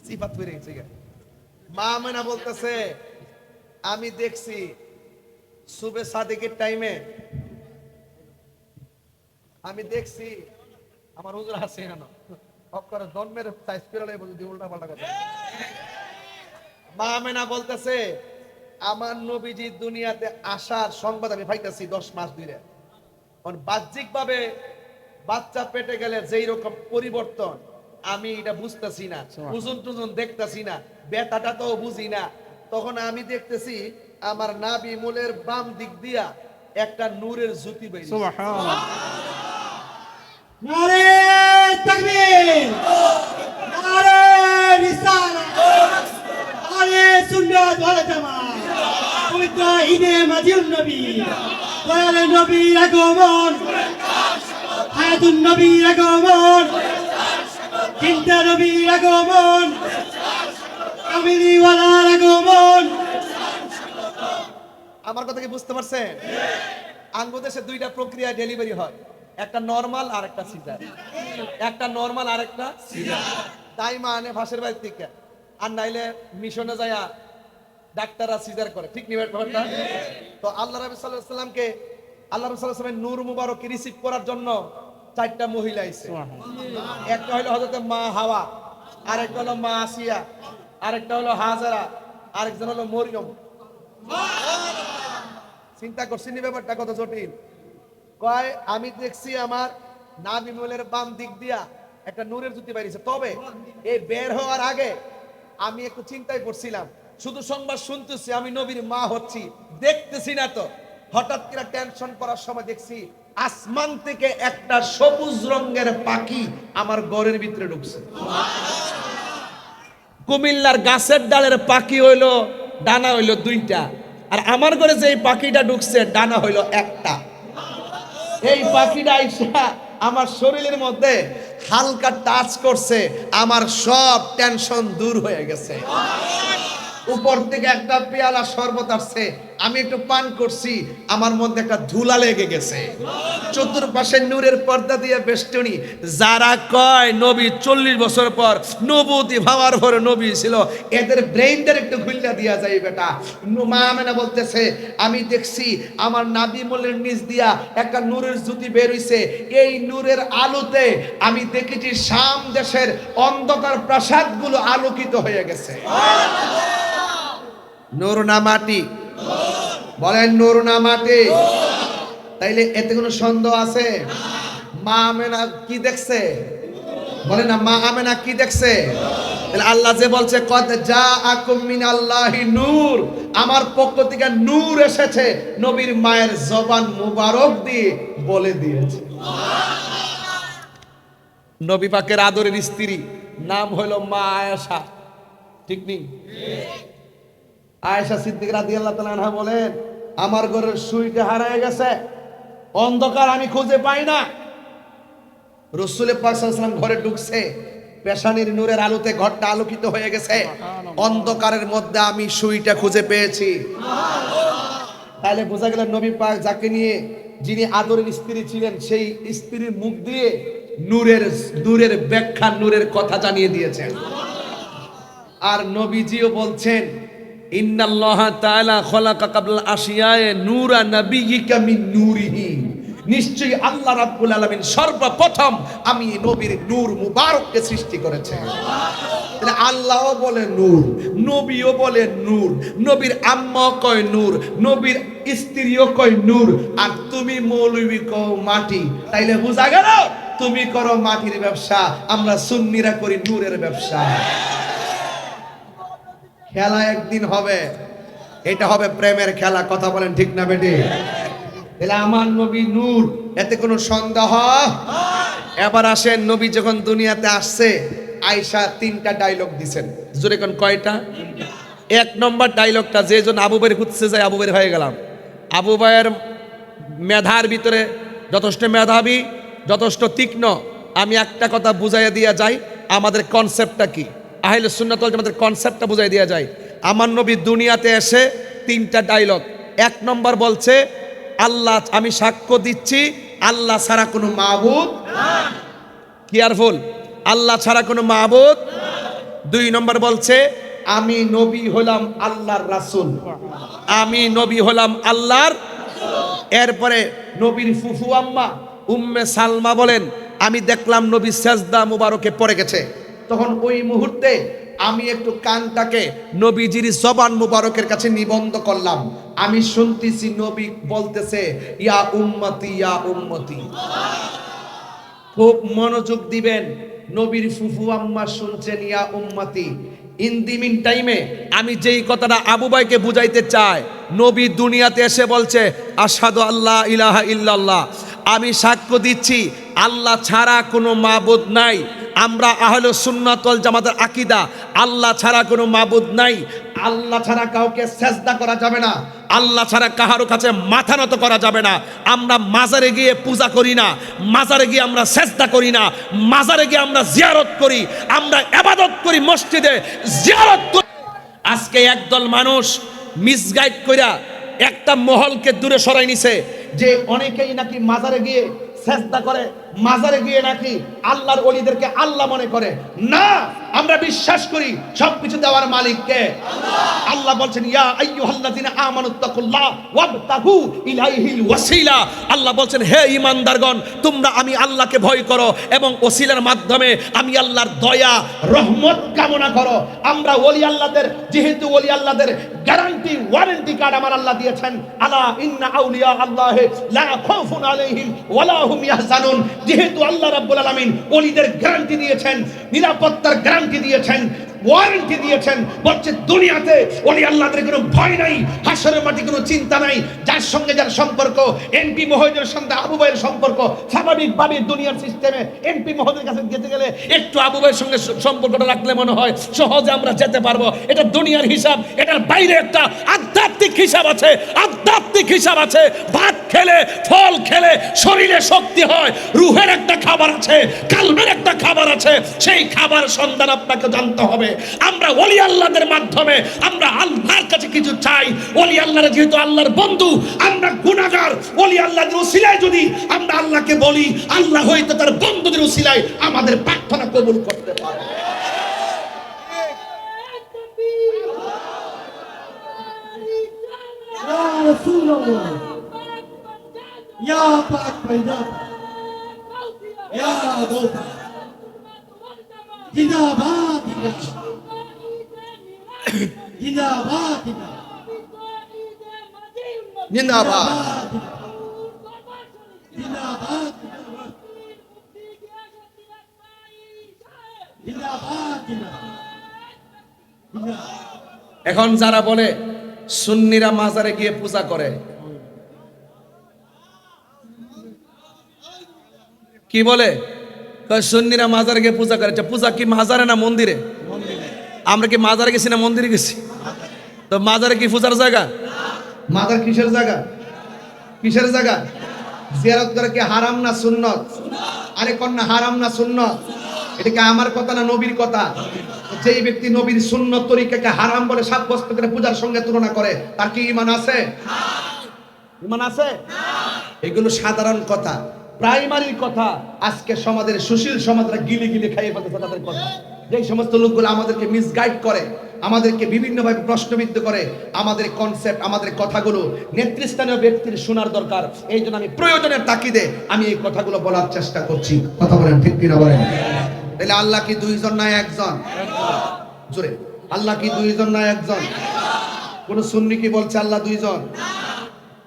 সিফাত হয়ে গেছে। মা আমেনা বলতেছে আমি দেখছি সুবে সাদিকের টাইমে আমি দেখছি আমার হুজুর আছে কেন অক্ষরে জন্মের সাইজ করে বলতে উল্টা পাল্টা কথা। মা আমেনা বলতেছে আমার নবীজি দুনিয়াতে আসার সংবাদ আমি পাইতেছি 10 মাস ধরে। কারণ বাহ্যিক ভাবে বাচ্চা পেটে গেলে যেই রকম পরিবর্তন আমি এটা বুঝতেছি না, ওজন টুজন দেখতেছি না, ব্যথাটা তো বুঝি না। তখন আমি দেখতেছি আমার নাভি মূলের বাম দিক দিয়া একটা নূরের জ্যোতি বেরিয়েছে। সুবহানাল্লাহ। নারে তাকবীর, নারে রিসালাত, নারে সুন্নাত ওয়াল জামাত। পবিত্র ঈদে মাজিদুন নবী, দয়ালে নবীর আগমন, হায়াতুন নবীর আগমন, জিন্দা নবীর আগমন, কামিলিওয়ালার আগমন। আমার কথা কি বুঝতে পারছেন? আঙ্গুদেশে দুইটা প্রক্রিয়া ডেলিভারি হয়, একটা নরমাল আর একটা সিজার। একটা নরমাল আর একটা সিজার। তাই মা আনে ভাষের বাড়ি থেকে, আর নাইলে মিশনে যায়া ডাক্তাররা সিজার করে, ঠিক নিবে ব্যাপারটা? তো আল্লাহ রাব্বি সাল্লাল্লাহু আলাইহি সাল্লামকে আল্লাহ রাব্বি সাল্লাল্লাহু আলাইহি সাল্লামের নূর মুবারক রিসিভ করার জন্য 4টা মহিলা আইছে। একটা হলো হযরত মা হাওয়া, আরেকটা হলো মা আসিয়া, আরেকটা হলো হাজারা, আরেকজন হলো মরিয়ম। চিন্তা করছেন ব্যাপারটা কত জটিল? কয় আমি দেখছি আমার নাভি মূলের বাম দিক দিয়া একটা নূরের জ্যোতি বেরিয়েছে। তবে এই বের হওয়ার আগে আমি একটু চিন্তায় পড়ছিলাম, শুধু সংবাদ শুনতেছি আমি নবীর মা হচ্ছি, দেখতেছি না তো। হঠাৎ করে টেনশন করার সময় দেখছি আসমান থেকে একটা সবুজ রঙের পাখি আমার ঘরের ভিতরে ঢুকছে। কুমিল্লার গাছের ডালের পাখি হইলো ডানা হইলো 2টা, আর আমার ঘরে যে পাখিটা ঢুকছে ডানা হইলো একটা। এই পাখিটা আইসা আমার শরীরের মধ্যে হালকা টাচ করছে, আমার সব টেনশন দূর হয়ে গেছে। উপর থেকে একটা পেয়ালা শরবত আসছে, আমি একটু পান করছি, আমার মধ্যে একটা ধুলা লেগে গেছে। চতুর্পাশে নূরের পর্দা দিয়ে বেষ্টনী। যারা কয় নবী 40 বছর পর নবুতি ভাবার পরে নবী ছিল, এদের ব্রেইনটা একটু খুললা দিয়া যায় বেটা। মা আমেনা বলতেছে আমি দেখছি আমার নাভি মূলের নিচ দিয়া একটা নূরের জ্যোতি বের হইছে। এই নূরের আলোতে আমি দেখেছি শাম দেশের অন্ধকার প্রাসাদগুলো আলোকিত হয়ে গেছে। নূর না মাটি? বলেন নূর না মাটি? তাইলে এতে কোনো সন্দেহ আছে? মা আমেনা কি দেখছে? বলে না, মা আমেনা কি দেখছে? তাহলে আল্লাহ যে বলছে কদ জাআকুম মিনাল্লাহি নূর, আমার পক্ষ থেকে নূর এসেছে, নবীর মায়ের জবান মুবারক দিয়ে বলে দিয়েছে। নবী পাকের আদরের স্ত্রী নাম হলো মা আয়েশা, ঠিক নেই? আয়েশা সিদ্দিকা রাদিয়াল্লাহু তাআলা আনহা বলেন আমার ঘরের সুইটা হারিয়ে গেছে, অন্ধকার আমি খুঁজে পাই না। রাসূল পাক সাল্লাল্লাহু আলাইহি ওয়াসাল্লাম ঘরে ঢুকছে, পেশানির নূরের আলোতে ঘরটা আলোকিত হয়ে গেছে, অন্ধকারের মধ্যে আমি সুইটা খুঁজে পেয়েছি। তাহলে বোঝা গেল নবী পাক যাকে নিয়ে যিনি আদরের স্ত্রী ছিলেন, সেই স্ত্রীর মুখ দিয়ে নূরের ব্যাখ্যা, নূরের কথা জানিয়ে দিয়েছেন। আর নবীজিও বলছেন ইন্নাল্লাহা তাআলা খলাকা কাবলাল আশিয়ায়ে নূরা নাবিয়িকা মিন নূরিহি, নিশ্চয়ই আল্লাহ রাব্বুল আলামিন সর্বপ্রথম আমি নবীর নূর মুবারককে সৃষ্টি করেছেন। তাহলে আল্লাহও বলে নূর, নবীও বলে নূর, নবীর আম্মা কয় নূর, নবীর স্ত্রীও কয় নূর, আর তুমি মৌলবী কও মাটি। তাইলে বোঝা গেল তুমি করো মাটির ব্যবসা, আমরা সুন্নিরা করি নূরের ব্যবসা। খেলা একদিন হবে, এটা হবে প্রেমের খেলা। কথা বলেন ঠিক না বেটি? তাহলে আমার নবী নূর, এতে কোনো সন্দেহ? এবার আসেন, নবী যখন দুনিয়াতে আসছে আয়েশা 3টা ডায়লগ দিছেন। জোরে কোন কয়টা? 1 নম্বর ডায়লগটা, যে জন আবু বাইর খুঁজতে যায় আবু বাইর হয়ে গেলাম। আবু বাইর মেধার ভিতরে যথেষ্ট মেধাবী, যথেষ্ট তীক্ষ্ণ। আমি একটা কথা বুঝাইয়া দিয়া যাই, আমাদের কনসেপ্টটা কি, আহলে সুন্নাত ওয়াল জামাতের কনসেপ্টটা বুঝাই দিয়া যায়। আমার নবী দুনিয়াতে এসে 3টা ডায়লগ। 1 নম্বর বলছে আল্লাহ, আমি সাক্ষ্য দিচ্ছি আল্লাহ ছাড়া কোনো মাবুদ, কেয়ারফুল, আল্লাহ ছাড়া কোনো মাবুদ। 2 নম্বর বলছে আমি নবী হলাম আল্লাহর রাসূল, আমি নবী হলাম আল্লাহর। এরপরে নবীর ফুফু আম্মা উম্মে সালমা বলেন আমি দেখলাম নবী সেজদা মুবারকে পড়ে গেছে। তখন ওই মুহূর্তে আমি একটু কানটাকে নবীজির জবান মুবারকের কাছে নিবন্ধ করলাম। আমি শুনতেছি নবী বলতেছে ইয়া উম্মতি ইয়া উম্মতি। খুব মনোযোগ দিবেন, নবীর ফুফু আম্মা শুনছেন ইয়া উম্মতি। ইন দি মিন টাইমে আমি যেই কথাটা আবু ভাইকে বুঝাইতে চাই, নবী দুনিয়াতে এসে বলছে আশহাদু আল্লা ইলাহা ইল্লাল্লাহ, আমি সাক্ষ্য দিচ্ছি আল্লাহ ছাড়া কোনো মাবুদ নাই। আমরা আহলে সুন্নাত ওয়াল জামাতের আকীদা, আল্লাহ ছাড়া কোনো মাবুদ নাই, আল্লাহ ছাড়া কাউকে সেজদা করা যাবে না, আল্লাহ ছাড়া কাহারো কাছে মাথা নত করা যাবে না। আমরা মাজারে গিয়ে পূজা করি না, মাজারে গিয়ে আমরা সেজদা করি না, মাজারে গিয়ে আমরা জিয়ারত করি, আমরা ইবাদত করি, মসজিদে জিয়ারত করি। আজকে একদল মানুষ মিসগাইড কইরা একটা মহলকে দূরে সরাই নিছে যে অনেকেই নাকি মাজারে গিয়ে সেজদা করে, মাজারে গিয়ে নাকি আল্লাহর ওলিদেরকে আল্লাহ মনে করে। না, আমরা বিশ্বাস করি সবকিছু দেওয়ার মালিককে আল্লাহ। বলছেন ইয়া আইয়ুহাল্লাযিনা আমানুত্তাকুল্লাহ ওয়াবতাগু ইলাইহিল ওয়াসিলা। আল্লাহ বলছেন হে ঈমানদারগণ তোমরা আমি আল্লাহকে ভয় করো এবং ওসিলার মাধ্যমে আমি আল্লাহর দয়া রহমত কামনা করো। আমরা ওলি আল্লাহদের, যেহেতু ওলি আল্লাহদের গ্যারান্টি ওয়ারেন্টি কার্ড আমার আল্লাহ দিয়েছেন, আলা ইন্না আউলিয়া আল্লাহি লা খাউফুন আলাইহিম ওয়ালা হুম ইয়াহজানুন। যেহেতু আল্লাহ রাব্বুল আলামিন ওলিদের গ্যারান্টি দিয়েছেন, নিরাপত্তার গ্যারান্টি দিয়েছেন, ওয়ারেন্টি দিয়েছেন, বলছে দুনিয়াতে ওলি আল্লাহদের কোনো ভয় নাই, হাসরের মাটি কোনো চিন্তা নাই। যার সঙ্গে যার সম্পর্ক, এমপি মহোদয়ের সঙ্গে আবু ভাইয়ের সম্পর্ক, স্বাভাবিকভাবে দুনিয়ার সিস্টেমে এমপি মহোদয়ের কাছে যেতে গেলে একটু আবু ভাইয়ের সঙ্গে সম্পর্কটা রাখলে মনে হয় সহজে আমরা যেতে পারবো। এটা দুনিয়ার হিসাব, এটার বাইরে একটা আধ্যাত্মিক হিসাব আছে, আধ্যাত্মিক হিসাব আছে। ভাত খেলে, ফল খেলে শরীরে শক্তি হয়, রুহের একটা খাবার আছে, কালবের একটা খাবার আছে, সেই খাবার সন্ধান আপনাকে জানতে হবে। আমরা ওলি আল্লাহদের মাধ্যমে আমরা আল্লাহর কাছে কিছু চাই। ওলি আল্লাহরা যেহেতু আল্লাহর বন্ধু, আমরা গুনাহগার, ওলি আল্লাহর উসিলায় যদি আমরা আল্লাহকে বলি, আল্লাহ হয়তো তার বন্ধুদের উসিলায় আমাদের প্রার্থনা কবুল করতে পারে। ইয়া রাসূলুল্লাহ, ইয়া পাক পয়গম্বর, ইয়া গৌথা, জিন্দাবাদ জিন্দাবাদ জিন্দাবাদ জিন্দাবাদ। জিন্দাবাদ জিন্দাবাদ জিন্দাবাদ। এখন যারা বলে সুন্নিরা মাজারে গিয়ে পূজা করে, কি বলে সুন্নিরা মাজারে গিয়ে পূজা করে। পূজা কি মাজারে না মন্দিরে? আমরা কি মাজারে গেছি না মন্দিরে গেছি? তো মাজারে কি পূজার জায়গা? মাজার কিসের জায়গা? কিসের জায়গা? জিয়ারত করে কি হারাম না সুন্নত? আরে কন্যা হারাম না সুন্নত? এটা কি আমার কথা না নবীর কথা? যেই ব্যক্তি নবীর সুন্নত তরিকাকে হারাম বলে সাব্যস্ত করে পূজার সঙ্গে তুলনা করে, তার কি ঈমান আছে? ঈমান আছে? এগুলো সাধারণ কথা, প্রাইমারি কথা। আজকে সমাজের সুশীল সমাজরা গিলে গিলে খাইয়ে ফেলতেছে তাদের কথা। যেই সমস্ত লোকগুলো আমাদেরকে মিসগাইড করে, আমাদেরকে বিভিন্নভাবে প্রশ্নবিদ্ধ করে, আমাদের কনসেপ্ট, আমাদের কথাগুলো নেতৃস্থানীয় ব্যক্তির শোনার দরকার। এই জন্য আমি প্রয়োজনের তাকিদে আমি এই কথাগুলো বলার চেষ্টা করছি। কথা বলেন ঠিক কিনা বলেন? তাহলে আল্লাহ কি দুইজন না একজন? জোরে, আল্লাহ কি দুইজন না একজন? কোন সুন্নি কি বলছে আল্লাহ দুইজন?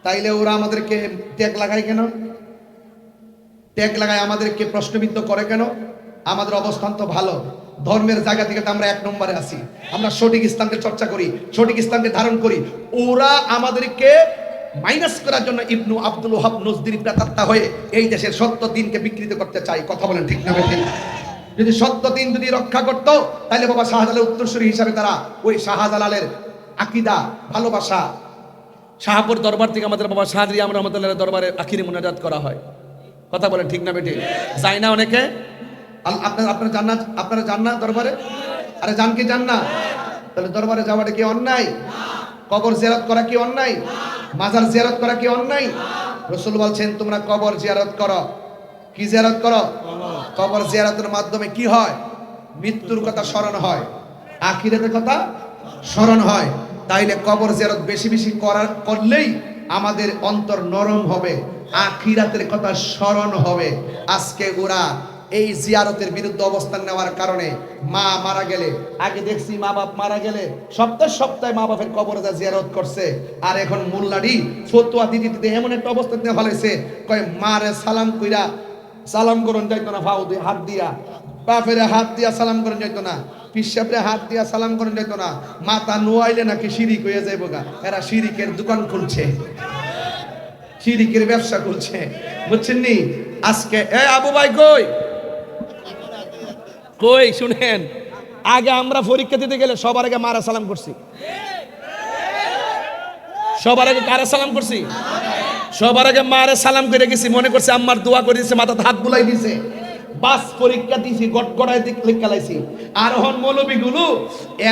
তাইলে ওরা আমাদেরকে ট্যাগ লাগায় কেন? ট্যাগ লাগায় আমাদেরকে প্রশ্নবিদ্ধ করে কেন? আমাদের অবস্থান তো ভালো, ধর্মের জায়গা থেকে তো আমরা 1 নম্বরে আছি। আমরা সঠিক ইসলামকে চর্চা করি, সঠিক ইসলামকে ধারণ করি। ওরা আমাদেরকে মাইনাস করার জন্য ইবনু আব্দুল ওহাব নজদির প্রেতাত্মা হয়ে এই দেশের সত্য দিনকে বিকৃত করতে চায়। কথা বলেন ঠিক না বেঠিক? যদি সত্য দিন যদি রক্ষা করত, তাহলে বাবা শাহজালালের উত্তরসূরি হিসাবে তারা ওই শাহজালালের আকীদা, ভালোবাসা, শাহপুর দরবার থেকে আমাদের বাবা শাহরি আমরা রহমতুল্লাহ দরবারে আখিরি মুনাজাত করা হয়। কথা বলেন ঠিক না বেঠিক? যায় না অনেকে? আপনারা যান না দরবারে? আরে যান কি যান না? তাহলে দরবারে যাওয়াটা কি অন্যায়? কবর জিয়ারত করা কি অন্যায়? মাজার জিয়ারত করা কি অন্যায়? রাসূল বলছেন তোমরা কবর জিয়ারত করো। কি জিয়ারত করো? কবর জিয়ারতের মাধ্যমে কি হয়? মৃত্যুর কথা স্মরণ হয়। আখিরাতের কথা স্মরণ হয়। তাইলে কবর জিয়ারত বেশি বেশি করলেই আমাদের অন্তর নরম হবে, আখিরাতের কথা স্মরণ হবে। আজকে ওরা এই জিয়ারতের বিরুদ্ধে অবস্থান নেওয়ার কারণে মা মারা গেলে, আগে দেখছি মা বাপ মারা গেলে সপ্তাহে সপ্তাহে মা বাপের কবরে যা জিয়ারত করছে, আর এখন মোল্লাডি ফতোয়া দিতে দিতে এমন একটা অবস্থা নিয়ে ফেলেছে, কয় মারে সালাম কইরা সালাম করুন যাইতো না, ফাউ দিয়ে হাত দিয়া, বাপেরে হাত দিয়া সালাম করুন যাইতো না, পিসাবরে হাত দিয়া সালাম করুন যাইতো না, মাথা নোয়াইলে নাকি শিরিক হয়ে যাইব গা। এরা শিরিকের দোকান খুলছে, শিরিকের ব্যবসা খুলছে, বুঝছেন নি? আজকে এ আবু ভাই কই কই শুনেন, আগে আমরা পরীক্ষা দিতে গেলে সবার আগে মারা সালাম করছি, সবার আগে কারা সালাম করছি? সবার আগে মারে সালাম করে গেছি, মনে করছে আম্মার দোয়া করে দিছে, মাথাতে হাত বুলাই দিছে, বাস পরীক্ষা দিছি, গটগড়ায় লেখা লাইছি। আর হন মৌলবীগুলো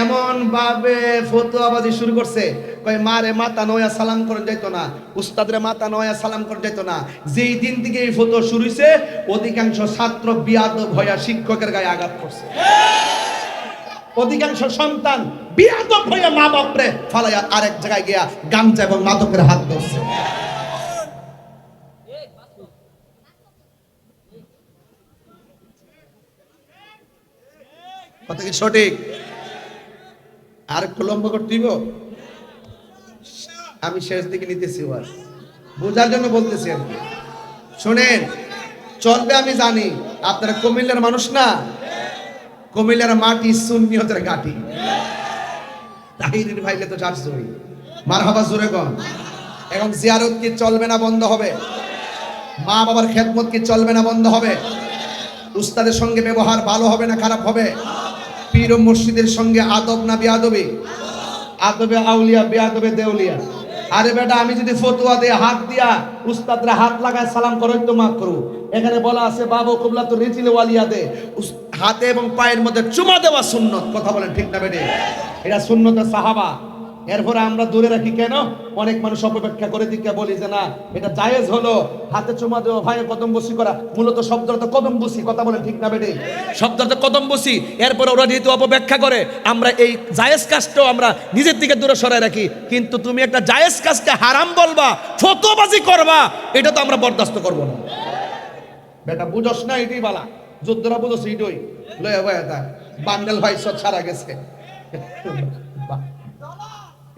এমন ভাবে ফতোয়াবাজি শুরু করছে, কয় মারে মাথা নয়া সালাম করে যাইতো না, উস্তাদরে মাথা নয়া সালাম করে যাইতো না। যেই দিন থেকে এই ফতোয়া শুরু হইছে, অধিকাংশ ছাত্র বিয়াদব হইয়া শিক্ষকের গায়ে আঘাত করছে, অধিকাংশ সন্তান বিয়াদব হইয়া মা বাপরে ফালাইয়া আরেক জায়গায় গিয়া গামজা এবং মাদকের হাত ধরছে। কথা কি সঠিক? আর একটু লম্বা করতে দিব, আমি শেষ দিকে নিতেছি, বোঝার জন্য বলতেছি আর কি। শোনেন, চলবে আমি জানি, আপনারা কুমিল্লার মানুষ না, কুমিল্লার মাটি সুন্নিয়তের ঘাটি, তাহিরির ভাইলে তো চারশোই মারহাবা জোরে গন। এখন জিয়ারত কি চলবে না বন্ধ হবে? মা বাবার খেদমত কি চলবে না বন্ধ হবে? উস্তাদের সঙ্গে ব্যবহার ভালো হবে না খারাপ হবে? পীর ও মুর্শিদের সঙ্গে আদব না বেয়াদবি? আদবে আউলিয়া বেয়াদবে দেউলিয়া। আরে বেটা, আমি যদি ফতোয়া দিয়ে হাত দিয়া উস্তাদরা হাত লাগায় সালাম করো তো মাফ করো। এখানে বলা আছে বাবু কুবলা তো রিচিলে ওয়ালিয়া দে, হাতে এবং পায়ের মধ্যে চুমা দেওয়া সুন্নত। কথা বলেন ঠিক না বেটে? এটা সুন্নতের সাহাবা। এরপরে আমরা দূরে রাখি কেন? অনেক মানুষ অপব্যাখ্যা করে দিকে বলি যে না এটা জায়েজ হলো, হাতে চুমা দেওয়া, ভাইয়ের কদম বসি করা, মূলত শব্দটা কদম বসি। কথা বলেন ঠিক না বেটে? শব্দটা কদম বসি। এরপরে ওরা যেহেতু অপব্যাখ্যা করে, আমরা এই জায়েজ কাজটাও আমরা নিজের দিকে দূরে সরাই রাখি। কিন্তু তুমি একটা জায়েজ কাজকে হারাম বলবা, ফতোয়াবাজি করবা, এটা তো আমরা বরদাস্ত করবো না। বেটা বুঝস না, এটাই বালা, যুদ্ধরা বুঝস এটাই লয়া ভাই তা বান্ডেল ভাই সব ছাড়া গেছে।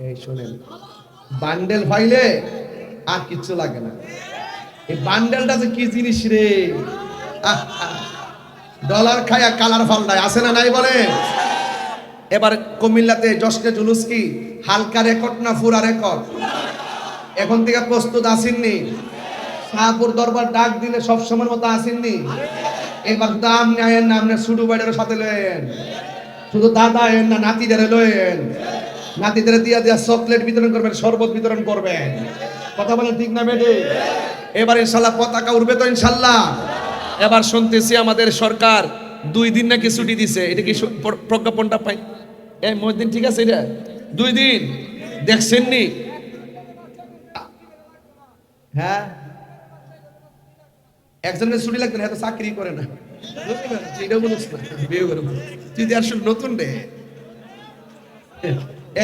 এই শোনেন, বান্ডেল ফাইলে আর কিচ্ছু লাগে না। এই বান্ডেলটা যে কি জিনিস রে, ডলার খায়া কালার ফাল্টায়, আছে না নাই বলে? এবার কুমিল্লাতে জশ্নে জুলুস কি হালকা রেকর্ড না পুরা রেকর্ড? এখন থেকে প্রস্তুত আসেননি? শাহপুর দরবার ডাক দিলে সব সময় মতো আসেননি? এবার দাম নেন না, আপনার শুধু বাইরের সাথে লয়েন, শুধু দাদা এন না, নাতিদের লয়েন, নাতিদের দিয়া দিয়া চকলেট বিতরণ করবেন, শরবত বিতরণ করবেন। কথা বলেন ঠিক না বেটে? এবার ইনশাল্লাহ পতাকা উড়বে তো ইনশাল্লাহ। এবার শুনতেছি আমাদের সরকার 2 দিন নাকি ছুটি দিছে, এটা কি প্রজ্ঞাপনটা পাই? এই মহিউদ্দিন ঠিক আছে, এটা 2 দিন দেখছেন নি? হ্যাঁ, একজনের ছুটি লাগবে না, এত চাকরি করে না, এটাও বলিস না, বিয়ে করবো তুই আর শুধু নতুন রে।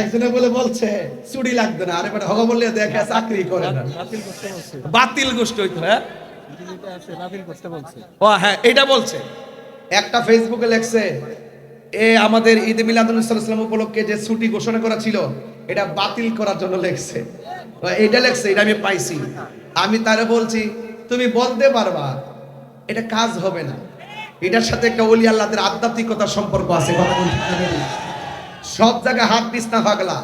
একজনে বলে বলছে ছুটি লাগবে না, আরে বেটা হগা বললে দেখে চাকরি করে না, বাতিল গোষ্ঠী হইতো। হ্যাঁ ও হ্যাঁ, এটা বলছে। একটা ফেসবুকে লেখছে আমাদের ঈদে মিলাদুন্নবী সাল্লাল্লাহু আলাইহি ওয়াসাল্লাম উপলক্ষে যে ছুটি ঘোষণা করা ছিল এটা বাতিল করার জন্য লেখছে। এটা লেখছে, এটা আমি পাইছি। আমি তারে বলছি তুমি বলতে পারবা এটা কাজ হবে না, এটার সাথে একটা ওলি আল্লাহদের আধ্যাত্মিকতার সম্পর্ক আছে। সব জায়গায় হাত দিস না পাগলা,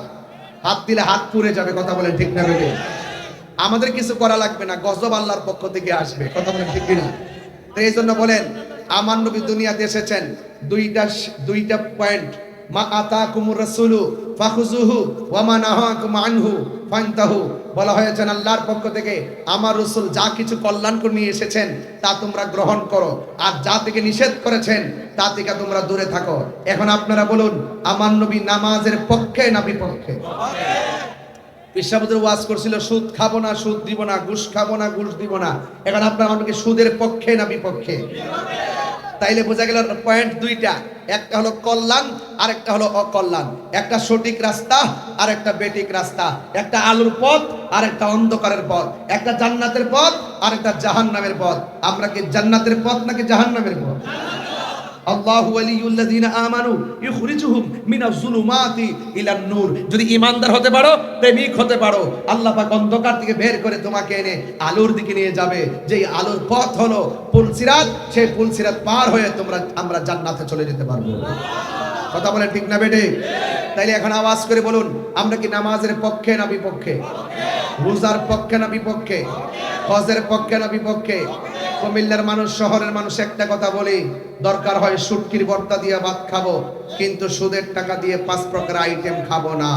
হাত দিলে হাত পুড়ে যাবে। কথা বলেন ঠিক না বেটে? আমাদের কিছু করা লাগবে না, গজব আল্লাহর পক্ষ থেকে আসবে। কথা বলেন ঠিক কিনা? তো এই জন্য বলেন আমার নবী দুনিয়াতে এসেছেন দুইটা পয়েন্ট, মা আতাকুমুর রাসূলু ফাখুযুহু ওয়া মা নাহাকুম আনহু ফান্তাহু। বলা হয়েছে আল্লাহর পক্ষ থেকে আমার রাসূল যা কিছু কল্যাণকর নিয়ে এসেছেন তা তোমরা গ্রহণ করো, আর যা থেকে নিষেধ করেছেন তা থেকে তোমরা দূরে থাকো। এখন আপনারা বলুন আমার নবী নামাজের পক্ষে না বিপক্ষে? পেশাবদের ওয়াজ করছিল সুদ খাবো না, সুদ দিব না, ঘুষ খাবো না, ঘুষ দিব না। এখন আপনারা আমাকে সুদের পক্ষে না বিপক্ষে? তাইলে বোঝা গেল পয়েন্ট দুইটা, একটা হলো কল্যাণ আর একটা হলো অকল্যাণ, একটা সঠিক রাস্তা আর একটা বেঠিক রাস্তা, একটা আলোর পথ আর একটা অন্ধকারের পথ, একটা জান্নাতের পথ আর একটা জাহান্নামের পথ। আমরা কি জান্নাতের পথ নাকি জাহান্নামের পথ? আল্লাহু ওয়ালিয়ুল্লাযিনা আমানু ইখরিজুহুম মিনাজ যুলুমাতি ইলান নূর। যদি ঈমানদার হতে পারো, প্রেমিক হতে পারো, আল্লাহ পাক অন্ধকার থেকে বের করে তোমাকে এনে আলোর দিকে নিয়ে যাবে। যেই আলোর পথ হলো পুলসিরাত, সেই পুলসিরাত পার হয়ে আমরা জান্নাতে চলে যেতে পারবো। কথা বলেন ঠিক না বেটে? তাইলে এখন আওয়াজ করে বলুন, আমরা কি নামাজের পক্ষে না বিপক্ষে? রোজার পক্ষে না বিপক্ষে? হজের পক্ষে না বিপক্ষে? কুমিল্লার মানুষ, শহরের মানুষ একটা কথা বলি, দরকার হয় শুটকির ভর্তা দিয়ে ভাত খাবো, কিন্তু সুদের টাকা দিয়ে 5 প্রকার আইটেম খাবো না।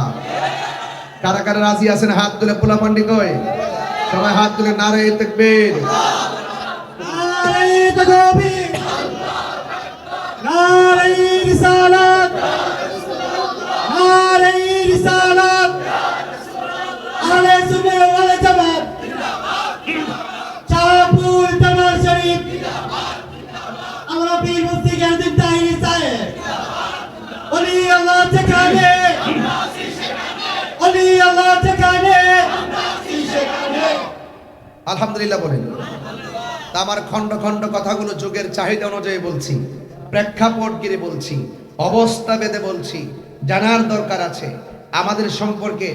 কারা কারা রাজি আছেন হাত তুলে? পোলা পান্ডি কই? সবাই হাত তুলে নারে তাকবীর। নারে তাকবীর, নারে রিসালাত, নারে রিসালাত, আহলে সুন্নাহ ওয়াল জামাত চাঁদপুর দরবার শরীফ। আমরা পীর মুফতি গাজী তাহির সাহেব ওলি আল্লাহ যেখানে, ওলি আল্লাহ যেখানে, আলহামদুলিল্লাহ বলেন। তা আমার খন্ড খন্ড কথাগুলো যুগের চাহিদা অনুযায়ী বলছি, প্রেক্ষাপট গিরে বলছি, অবস্থা বেঁধে বলছি। জানার দরকার আছে আমাদের সম্পর্কে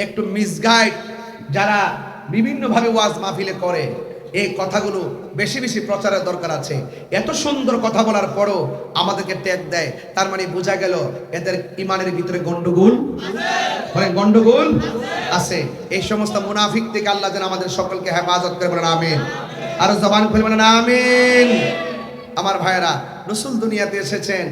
একটু মিসগাইড যারা বিভিন্নভাবে ওয়াজ মাহফিলে করে, এই কথাগুলো বেশি বেশি প্রচারের দরকার আছে। এত সুন্দর কথা বলার পরও আমাদেরকে ট্যাগ দেয়, তার মানে বোঝা গেল এদের ইমানের ভিতরে গন্ডগোল, মানে গন্ডগোল আছে। এই সমস্ত মুনাফিক থেকে আল্লাহ যেন আমাদের সকলকে হেফাজত করে, বলেন আমিন। আর জবান খুলে বলেন আমিন। আমার ভাইয়েরা, রাসূল দুনিয়াতে এসেছেন,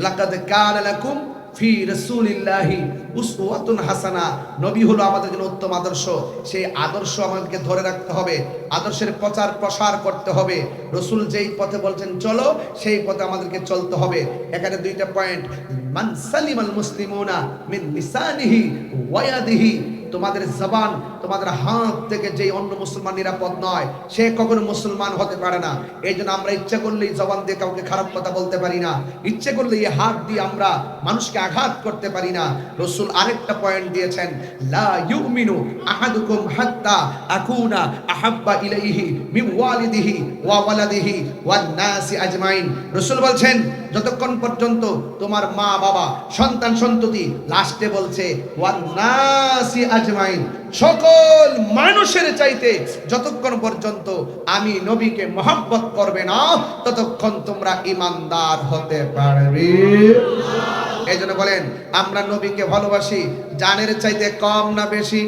লাকাদ কানা লাকুম ফি রাসূলিল্লাহি উসওয়াতুন হাসানা। নবী হলো আমাদের জন্য উত্তম আদর্শ। সেই আদর্শ আমাদেরকে ধরে রাখতে হবে, আদর্শের প্রচার প্রসার করতে হবে। রাসূল যেই পথে বলছেন চলো, সেই পথে আমাদেরকে চলতে হবে। এখানে দুইটা পয়েন্ট, মান সালিমাল মুসলিমুনা মিন লিসানিহি ওয়া ইয়াদিহি। তোমাদের জবান, তোমাদের হাত থেকে যে অন্য মুসলমান নিরাপদ নয়, সে কখনো মুসলমান হতে পারে না। এই জন্য আমরা ইচ্ছা করলেই জবান দিয়ে কাউকে খারাপ কথা বলতে পারি না, ইচ্ছে করলে এই হাত দিয়ে আমরা মানুষকে আঘাত করতে পারি না। রাসূল আরেকটা পয়েন্ট দিয়েছেন, লা ইউমিনু আহাদুকুম হাত্তা আকুনা আহাব্বা ইলাইহি মিন ওয়ালিদিহি ওয়া ওয়ালাদিহি ওয়ান নাসি আজমাইন। রাসূল বলছেন, যতক্ষণ পর্যন্ত তোমার মা বাবা, সন্তান সন্ততি, লাস্টে বলছে ওয়ান নাসি আজমাইন, সকল মানুষের চাইতে যতক্ষণ পর্যন্ত আমি নবীকে মহব্বত করবে না, ততক্ষণ তোমরা ঈমানদার হতে পারবে। এই জন্য বলেন, আমরা নবীকে ভালোবাসি জানের চাইতে কম না বেশি?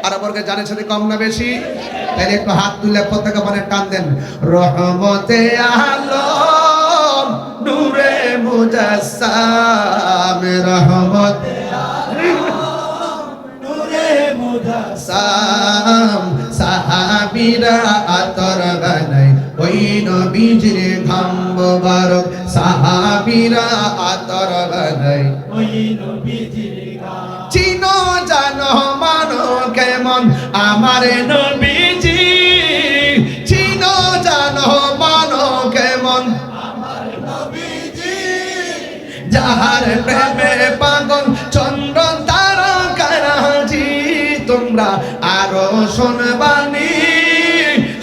আর বর্গে জানের চাইতে কম না বেশি? তাহলে একটু হাত তুলে পতাকা মানে টান দেন, রহমতে আলম নূরে মুজাসসাম, রহমতে সাম, সাহাবীরা আতর বানাই ওই নবীজির ঘাম মোবারক, সাহাবীরা আতর বানাই ওই নবীজির গান। চিনো জানো মানো কেমন আমার নবীজি, চিনো জানো মানো কেমন আমার নবীজি, যাহার প্রেমে পাগল চন্দ্র তারকারাজি। তোমরা আরো শুনবানি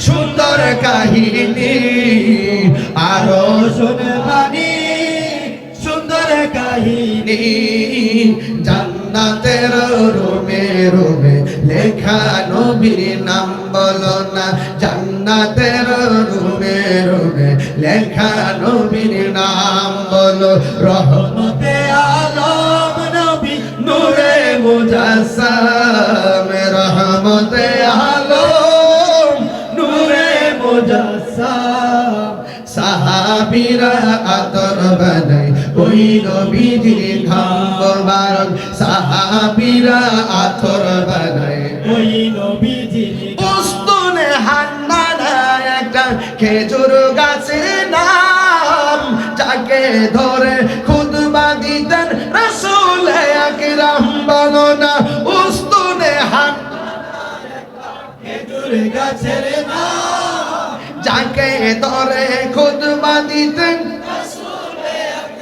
সুন্দর কাহিনী, আরো শুনবানি সুন্দর কাহিনী। জান্নাতের রুমে রুমে লেখা নবীর নাম বলো না, জান্নাতের রুমে রুমে লেখা নবীর নাম বলো। রহমতে আলম নবী নূরে মুজাসসাম, রহমতে আলম নূরে মুজাসসাম, সাহাবীরা আতর বানাই ওই নবীজির ঘাম মোবারক, সাহাবীরা আতর বানাই ওই নবীজির গান। উস্তুনে হান্নানা একটা খেজুর গাছের নাম, যাকে ধরে খুতবা দিতেন রাসূল আকরাম। বলো না, উস্তুনে খেজুর গাছের নাম, যাকে ধরে খুতবা কাঁদিতেন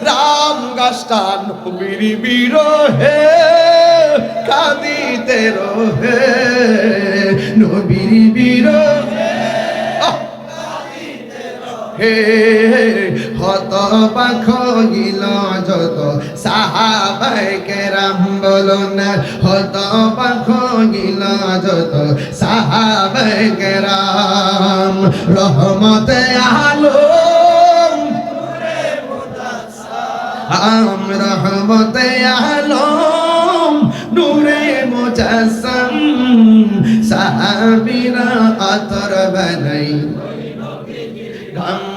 রাম গাছটা নবীর বিরহে কাঁদিতে রহে নবীর বিরহে হে হত পাখ গিল যত সাহাবায়ে কেরাম বলুন হত পাখ গিল যত সাহাবায়ে কেরাম রহমতে আলম রহমতে আলম নূরে মুজাসসাম সাহাবীরা আতর বানাই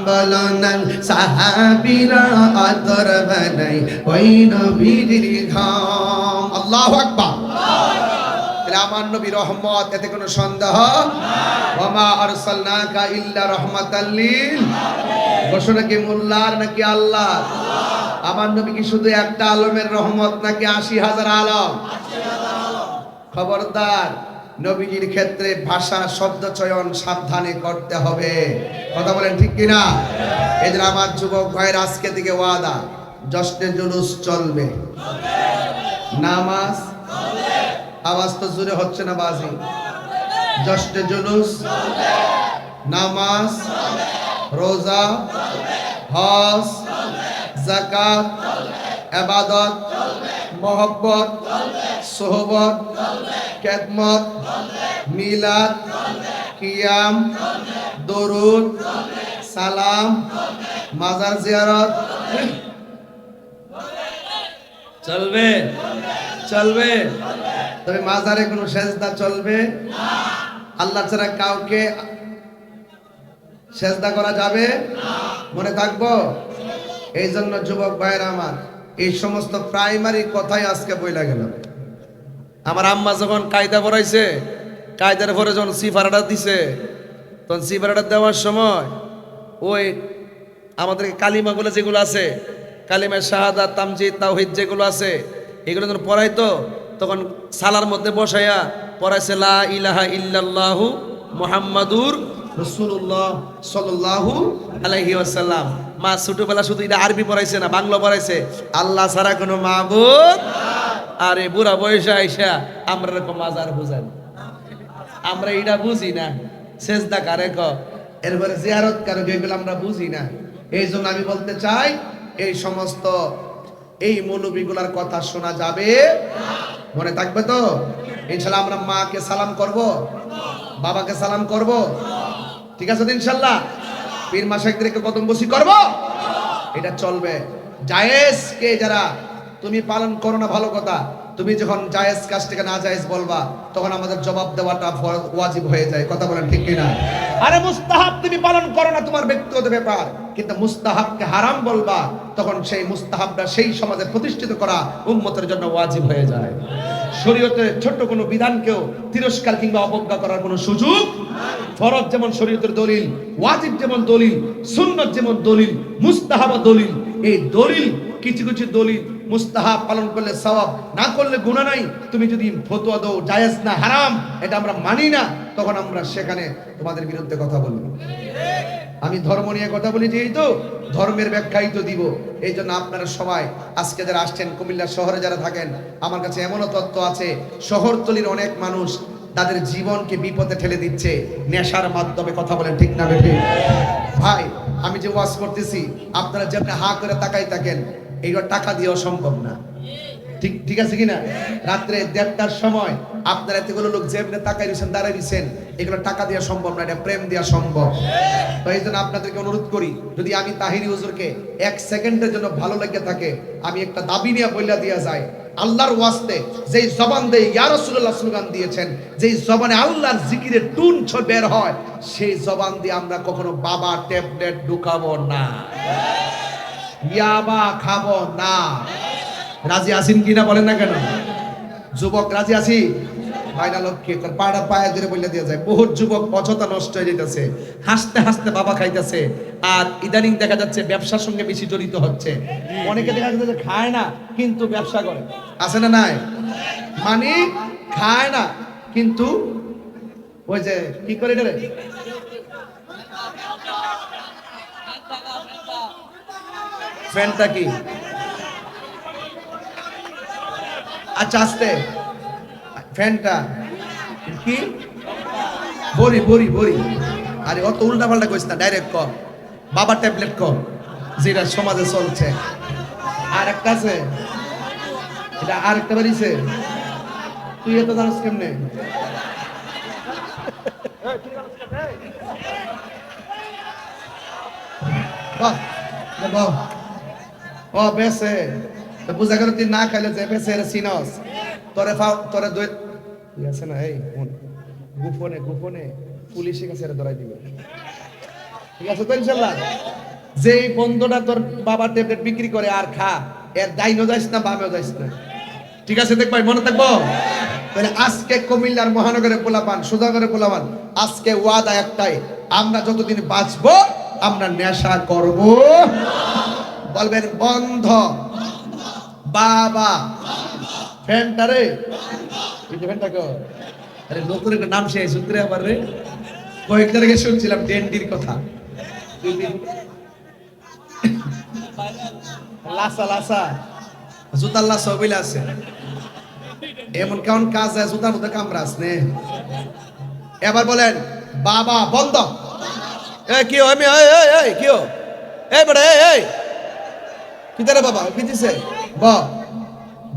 বলনান সাহাবীরা আতর বানাই ওই নবীর ঘাম আল্লাহু আকবার তাহলে আমার নবী রহমত এতে কোনো সন্দেহ ওয়া মা আরসালনাকা ইল্লা রাহমাতাল লিল ঘোষণা কি মোল্লার নাকি আল্লাহ আমার নবী কি শুধু একটা আলমের রহমত নাকি ৮০,০০০ আলম খবরদার নবীজির ক্ষেত্রে ভাষা শব্দ চয়ন সাবধানে করতে হবে কথা বলেন ঠিক কিনা এজন্য আমার যুবক ভাইয়ের আজকে থেকে ওয়াদা জশ্নে জুলুস চলবে নামাজ আওয়াজ তো জোরে হচ্ছে না বাজি জশ্নে জুলুস নামাজ রোজা হজ যাকাত ইবাদত মোহব্বত সোহবত খেদমত মিলাদ কিয়াম দরুদ সালাম মাজার জিয়ারত চলবে চলবে তবে মাজারে কোনো সেজদা চলবে আল্লাহ ছাড়া কাউকে সেজদা করা যাবে মনে থাকবো এই জন্য যুবক ভাইরা আমার এই সমস্ত প্রাইমারি কথাই আজকে বইলা গেল আমার আম্মা যখন কায়দা পড়াইছে কায়দার পরে যখন সিফারাটা দিছে তখন সিফারাটা দেওয়ার সময় ওই আমাদের কালিমাগুলো যেগুলো আছে কালিমা শাহাদাত তামজিদ তাওহীদ যেগুলো আছে এগুলো যখন পড়াইতো তখন সালার মধ্যে বসাইয়া পড়াইছে লা ইলাহা ইল্লাল্লাহু মুহাম্মাদুর রাসূলুল্লাহ সাল্লাল্লাহু আলাইহি ওয়াসাল্লাম মা ছোটবেলা শুধু এটা আরবি পড়াইছে না বাংলা পড়াইছে আল্লাহ ছাড়া কোনো মাবুদ আরে বুড়া বয়সে আইসা আমরা এরকম মাজার বুঝান আমরা এটা বুঝি না সেজদা কারে ক এরপরে জিয়ারত কারে এগুলো আমরা বুঝি না এই জন্য আমি বলতে চাই এই সমস্ত এই মৌলবীগুলার কথা শোনা যাবে মনে থাকবে তো ইনশাআল্লাহ আমরা মাকে সালাম করব বাবাকে সালাম করব ঠিক আছে তো ইনশাআল্লাহ পীর মাশাইখদেরকে কদম বসি করব এটা চলবে জায়েজ কে যারা তুমি পালন করো না ভালো কথা তুমি যখন জায়েজ কাজটাকে না জায়েজ বলবা তখন আমাদের জবাব দেওয়াটা ওয়াজিব হয়ে যায় কথা বলেন ঠিক কিনা আরে মুস্তাহাব তুমি পালন করো না তোমার ব্যক্তিগত ব্যাপার কিন্তু মুস্তাহাবকে হারাম বলবা তখন সেই মুস্তাহাবটা সেই সমাজে প্রতিষ্ঠিত করা উম্মতের জন্য ওয়াজিব হয়ে যায় শরীয়তে ছোট কোনো বিধানকেও তিরস্কার কিংবা অবজ্ঞা করার কোনো সুযোগ ফরজ যেমন শরীয়তের দলিল ওয়াজিব যেমন দলিল সুন্নাত যেমন দলিল মুস্তাহাব দলিল এই দলিল কিছু কিছু দলিল মুস্তাহাব পালন করলে সওয়াব না করলে গুনাহ নাই তুমি যদি ফতোয়া দাও জায়েজ না হারাম এটা আমরা মানি না তখন আমরা সেখানে তোমাদের বিরুদ্ধে কথা বলবো আমি ধর্ম নিয়ে কথা বলি যেই তো ধর্মের ব্যাখ্যাই তো দিব এই জন্য আপনারা সবাই আজকে যারা আসছেন কুমিল্লা শহরে যারা থাকেন আমার কাছে এমনও তথ্য আছে শহরতলির অনেক মানুষ তাদের জীবনকে বিপদে ঠেলে দিচ্ছে নেশার মাধ্যমে কথা বলেন ঠিক না বেঠিক ভাই আমি যে ওয়াজ করতেছি আপনারা যেমন হা করে তাকাই থাকেন এইগুলো টাকা দিয়েও সম্ভব না ঠিক ঠিক আছে কিনা রাত্রে ১:৩০টার সময় আপনারা এতগুলো লোক যেমনে তাকাই দিয়েছেন দাঁড়াই দিয়েছেন এগুলো টাকা দেওয়া সম্ভব না এটা প্রেম দেওয়া সম্ভব তো এই জন্য আপনাদেরকে অনুরোধ করি যদি আমি তাহিরি হুজুরকে ১ সেকেন্ডের জন্য ভালো লেগে থাকে আমি একটা দাবি নিয়ে বইলা দিয়া যায় আল্লাহর ওয়াস্তে যেই জবান দিয়ে ইয়া রাসূলুল্লাহ স্লোগান দিয়েছেন যেই জবানে আল্লাহর জিকিরের টুন বের হয় সেই জবান দিয়ে আমরা কখনো বাবা ট্যাবলেট ঢুকাবো না ইয়াবা খাবো না রাজি আছেন কিনা বলেন না কেন যুবক রাজি আছি ভাইরা লক্ষ্যে পাড়া পায়ে ধরে বলে দিয়ে যায় বহুত যুবক অযথা নষ্ট হয়ে যেতেছে হাসতে হাসতে বাবা খাইতেছে আর ইদানিং দেখা যাচ্ছে ব্যবসার সঙ্গে বেশি জড়িত হচ্ছে অনেকে দেখা যাচ্ছে খায় না কিন্তু ব্যবসা করে আছে না নাই মানে খায় না কিন্তু ওই যে কি করে এটা ফ্যানটা কি? আচ্ছা আস্তে, ফ্যানটা কি? বড়ি বড়ি বড়ি। আরে অত উল্টা পাল্টা কইস না, ডাইরেক্ট কর। বাবা ট্যাবলেট কর, যেটা সমাজে চলছে। আর একটা আছে, এটা আরেকটা বাড়িছে, তুই এত জানিস কেমনে? বাহ বাহ, ও বেসে তো বুঝা গেল তুই না খাইলে যে বেসে এর সিনস তোরে তোরে দুই তুই আছে না, এই গোপনে গোপনে পুলিশের কাছে ধরাই দিবে, ঠিক আছে তো ইনশাআল্লাহ। যেই বন্ধুটা তোর বাবা ট্যাবলেট বিক্রি করে আর খা, এর ডাইনও যাইস না বামেও যাইস না, ঠিক আছে? দেখবাই মনে থাকবো। তাহলে আজকে কুমিল্লার মহানগরে পোলাপান, সুধাগরে পোলাপান, আজকে ওয়াদা একটাই, আমরা যতদিন বাঁচবো আমরা নেশা করব। বলবেন বন্ধ। বাবা ফ্যানটা রে, এই যে ফ্যানটা কো, আরে নতুন একটা নাম শেষ সূত্রে আবার রে, কয়েকদিন আগে শুনছিলাম ডেন্ডির কথা। লাসা লাসা জুতার লাসা বইলা আছে, এমন কেমন কাজ আছে জুতার মধ্যে কামড়াস নে। এবার বলেন বাবা বন্ধ। এই কি আমি এই কি এই বড় এই কি রে বাবা কি দিছে?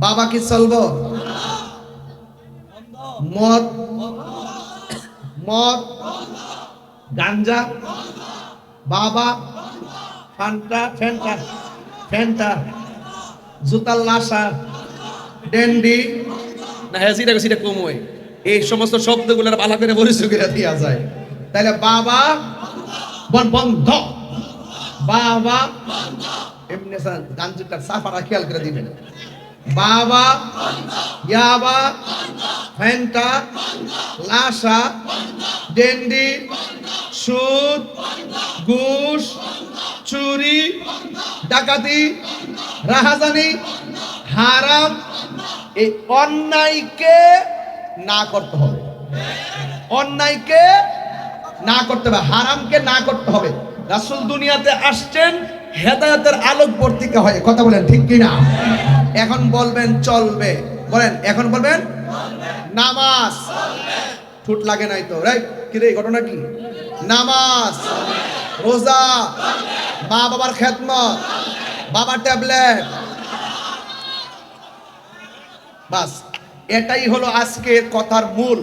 বাবা কি চলবো? মদ মদ গাঞ্জা, বাবা ফান্টা ফ্যান্টা ফ্যান্টা, জুতার লাসা, ডেন্ডি না, হ্যাঁ সেটা কমই, এই সমস্ত শব্দগুলোর ভালো করে পরিচয় করে দেওয়া যায়। তাহলে বাবা বন্ধ, বাবা এমনি গাঞ্জুটা সাফারা খেয়াল করে দিবেন। বাবা ইয়াবা ফ্যান্টা লাসা ডেন্ডি সুদ ঘুষ চুরি ডাকাতি রাহাজানি হারাম, এই অন্যায়কে না করতে হবে, অন্যায়কে না করতে হবে, হারামকে না করতে হবে। রাসূল দুনিয়াতে আসছেন হেদায়েতের আলোক বর্তিকা হয়ে, কথা বলেন ঠিক কি না? এখন বলবেন চলবে, বলেন এখন বলবেন নামাজ, ঠুট লাগে নাই তো, রাইট? কি রে ঘটনা কি? নামাজ, রোজা, মা বাবার খেদমত, বাবার ট্যাবলেট, বাস এটাই হলো আজকের কথার মূল।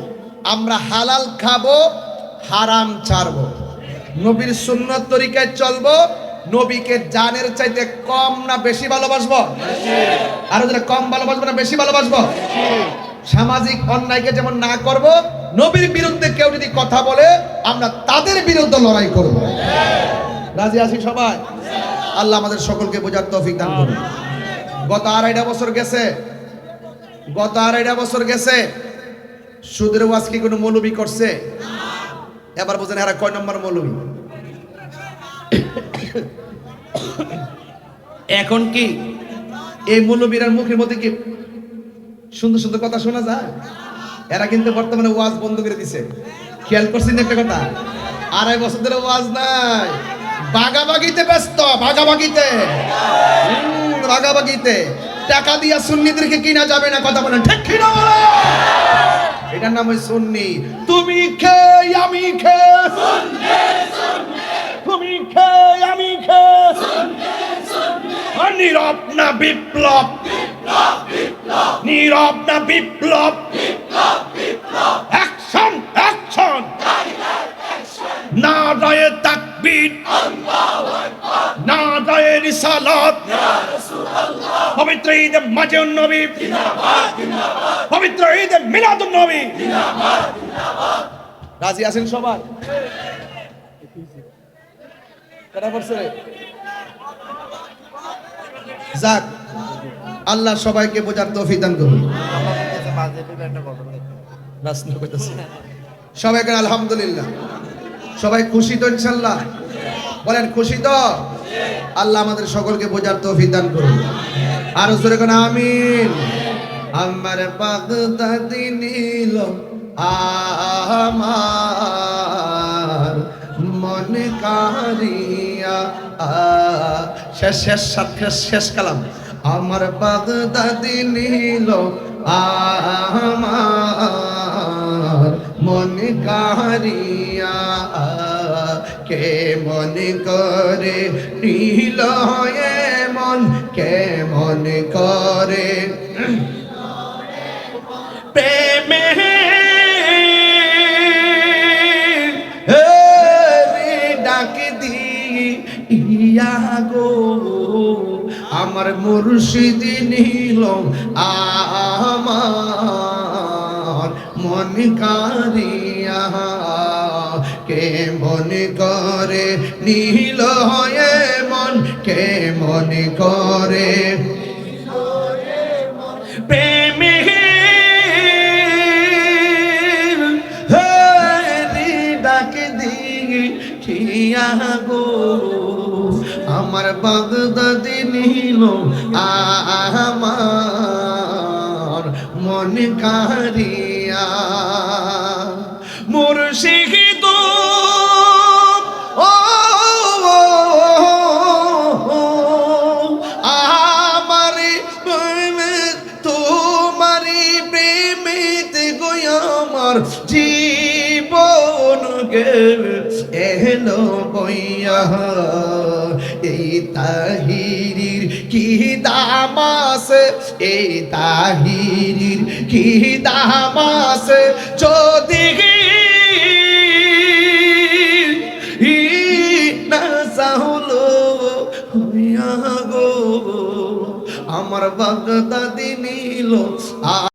আমরা হালাল খাবো, হারাম ছাড়বো, নবীর সুন্নত তরিকায় চলবো, নবীকে জানের চাইতে কম না বেশি ভালোবাসবো? আর যারা কম ভালোবাসবো না বেশি ভালোবাসবো? সামাজিক অন্যায়কে যেমন না করব, নবীর বিরুদ্ধে কেউ যদি কথা বলে আমরা তাদের বিরুদ্ধে লড়াই করব। রাজি আছি সবাই? আল্লাহ আমাদের সকলকে বোঝার তৌফিক দান করুন। গত আড়াইটা বছর গেছে সুদের ওয়াজ কি কোনো মৌলবী করছে? এবার বোঝেন এরা কয় নম্বর মৌলবী। এখন কি এই মৌলবীরার মুখের মধ্যে কি সুন্দর সুন্দর কথা শোনা যায়? এরা কিন্তু বর্তমানে ওয়াজ বন্ধ করে দিছে। খেয়াল করছেন একটা কথা, আড়াই বছর ধরে ওয়াজ নাই, ভাগাভাগিতে ব্যস্ত, ভাগাভাগিতে টাকা দিয়া সুন্নিদেরকে কিনা যাবে না, কথা বলেন ঠিক কিনা? এটার নাম হই সুন্নি। তুমি খে আমি খে, তুমি খে আমি খে, নীরব না বিপ্লব, নীরব না বিপ্লব, অ্যাকশন অ্যাকশন, নারায়ে তাকবীর, নারায়ে রিসালাত, পবিত্র ঈদে মাঝেউন নবী, পবিত্র ঈদে মিলাদুন নবী। রাজি আছেন সবাই? কেডা পড়ছে রে? যাক, আল্লাহ সবাইকে বোঝার তৌফিক দান করুন। সবাই আলহামদুলিল্লাহ। সবাই খুশি তো ইনশাআল্লাহ? বলেন খুশি তো? আল্লাহ আমাদের সকলকে বোঝার তৌফিক দান করুন। আর জোরে কোন আমিন। আমার বাগদাদি নীল আমার মন কারিয়া শেষ শেষ সাত শেষ কালাম আমার বাগদাদি নীল আমার মন কারিয়া কে মন করে নীল মন কে মন করে প্রেমে ডাক দি ইয়া গো আমার মুর্শিদ নীল আমার মন কারিয়া কে মন করে নীল হয়ে মন কে মন করে প্রেমে ডাক দিয়া গো আমার বাগদাদি নীল আমার মন কারিয়া মুর্শিদ ও আমারি তোমারি প্রেমিতে গো আমার জীবন গে এলো বইয়া এই তাহিরির কি দামাস এই তাহিরির কি দামাস যদি না সাহলো হইয়া গো আমার বাগদাদি নীল